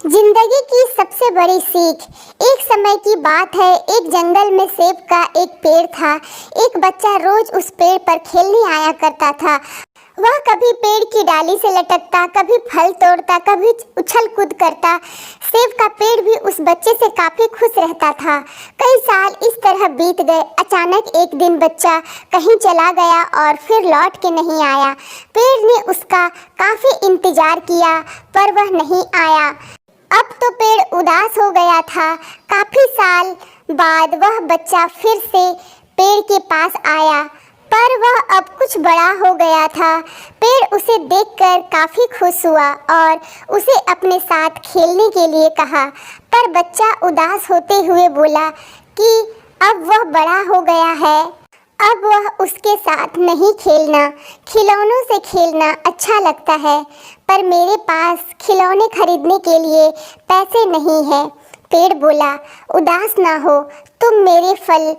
जिंदगी की सबसे बड़ी सीख। एक समय की बात है, एक जंगल में सेब का एक पेड़ था। एक बच्चा रोज उस पेड़ पर खेलने आया करता था। वह कभी पेड़ की डाली से लटकता, कभी फल तोड़ता, कभी उछल कूद करता। सेब का पेड़ भी उस बच्चे से काफी खुश रहता था। कई साल इस तरह बीत गए। अचानक एक दिन बच्चा कहीं चला गया और फिर लौट के नहीं आया। पेड़ ने उसका काफी इंतजार किया पर वह नहीं आया। अब तो पेड़ उदास हो गया था। काफी साल बाद वह बच्चा फिर से पेड़ के पास आया, पर वह अब कुछ बड़ा हो गया था। पेड़ उसे देखकर काफी खुश हुआ और उसे अपने साथ खेलने के लिए कहा, पर बच्चा उदास होते हुए बोला कि अब वह बड़ा हो गया है, अब वह उसके साथ नहीं खेलना। खिलौनों से खेलना अच्छा लगता है, पर मेरे पास खिलौने खरीदने के लिए पैसे नहीं है। पेड़ बोला, उदास ना हो, तुम मेरे फल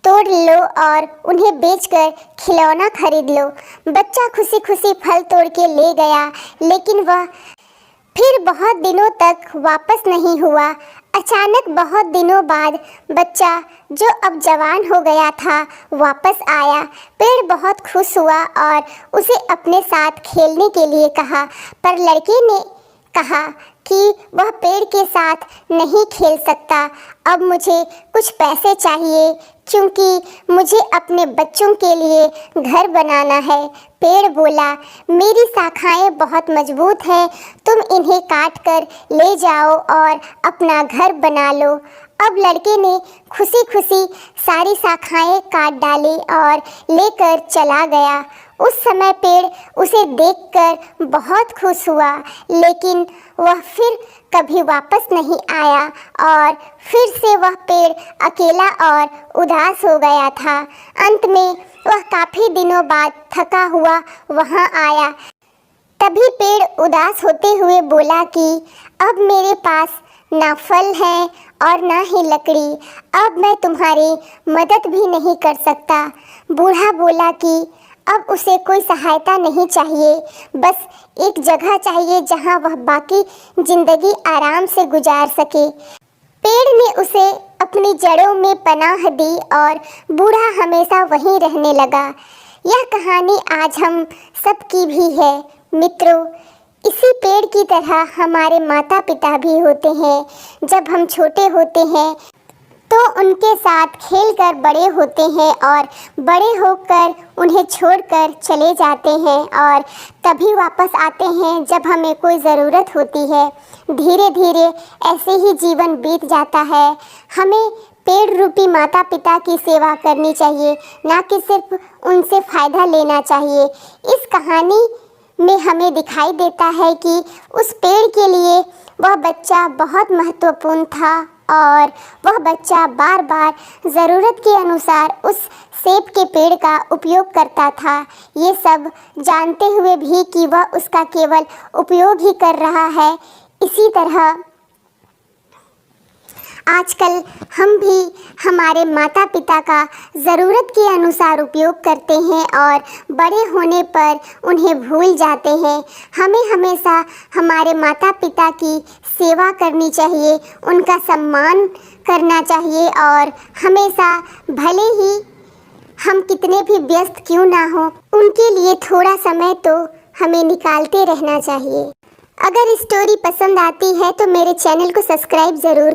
तोड़ लो और उन्हें बेचकर खिलौना खरीद लो। बच्चा खुशी खुशी फल तोड़ के ले गया, लेकिन वह फिर बहुत दिनों तक वापस नहीं हुआ। अचानक बहुत दिनों बाद बच्चा, जो अब जवान हो गया था, वापस आया। पेड़ बहुत खुश हुआ और उसे अपने साथ खेलने के लिए कहा, पर लड़के ने कहा कि वह पेड़ के साथ नहीं खेल सकता। अब मुझे कुछ पैसे चाहिए, क्योंकि मुझे अपने बच्चों के लिए घर बनाना है। पेड़ बोला, मेरी शाखाएं बहुत मजबूत हैं, तुम इन्हें काट कर ले जाओ और अपना घर बना लो। अब लड़के ने खुशी खुशी सारी शाखाएं काट डाली और लेकर चला गया। उस समय पेड़ उसे देखकर बहुत खुश हुआ, लेकिन वह फिर कभी वापस नहीं आया और फिर से वह पेड़ अकेला और उदास हो गया था। अंत में वह काफी दिनों बाद थका हुआ वहां आया। तभी पेड़ उदास होते हुए बोला कि अब मेरे पास ना फल है और ना ही लकड़ी, अब मैं तुम्हारी मदद भी नहीं कर सकता। बूढ़ा बोला कि अब उसे कोई सहायता नहीं चाहिए, बस एक जगह चाहिए जहां वह बाकी जिंदगी आराम से गुजार सके। पेड़ ने उसे अपनी जड़ों में पनाह दी और बूढ़ा हमेशा वहीं रहने लगा। यह कहानी आज हम सबकी भी है। मित्रों, इसी पेड़ की तरह हमारे माता पिता भी होते हैं। जब हम छोटे होते हैं तो उनके साथ खेलकर बड़े होते हैं और बड़े होकर उन्हें छोड़कर चले जाते हैं और तभी वापस आते हैं जब हमें कोई ज़रूरत होती है। धीरे धीरे ऐसे ही जीवन बीत जाता है। हमें पेड़ रूपी माता पिता की सेवा करनी चाहिए, ना कि सिर्फ उनसे फ़ायदा लेना चाहिए। इस कहानी में हमें दिखाई देता है कि उस पेड़ के लिए वह बच्चा बहुत महत्वपूर्ण था और वह बच्चा बार बार ज़रूरत के अनुसार उस सेब के पेड़ का उपयोग करता था, ये सब जानते हुए भी कि वह उसका केवल उपयोग ही कर रहा है। इसी तरह आजकल हम भी हमारे माता पिता का ज़रूरत के अनुसार उपयोग करते हैं और बड़े होने पर उन्हें भूल जाते हैं। हमें हमेशा हमारे माता पिता की सेवा करनी चाहिए, उनका सम्मान करना चाहिए और हमेशा, भले ही हम कितने भी व्यस्त क्यों ना हो, उनके लिए थोड़ा समय तो हमें निकालते रहना चाहिए। अगर स्टोरी पसंद आती है तो मेरे चैनल को सब्सक्राइब ज़रूर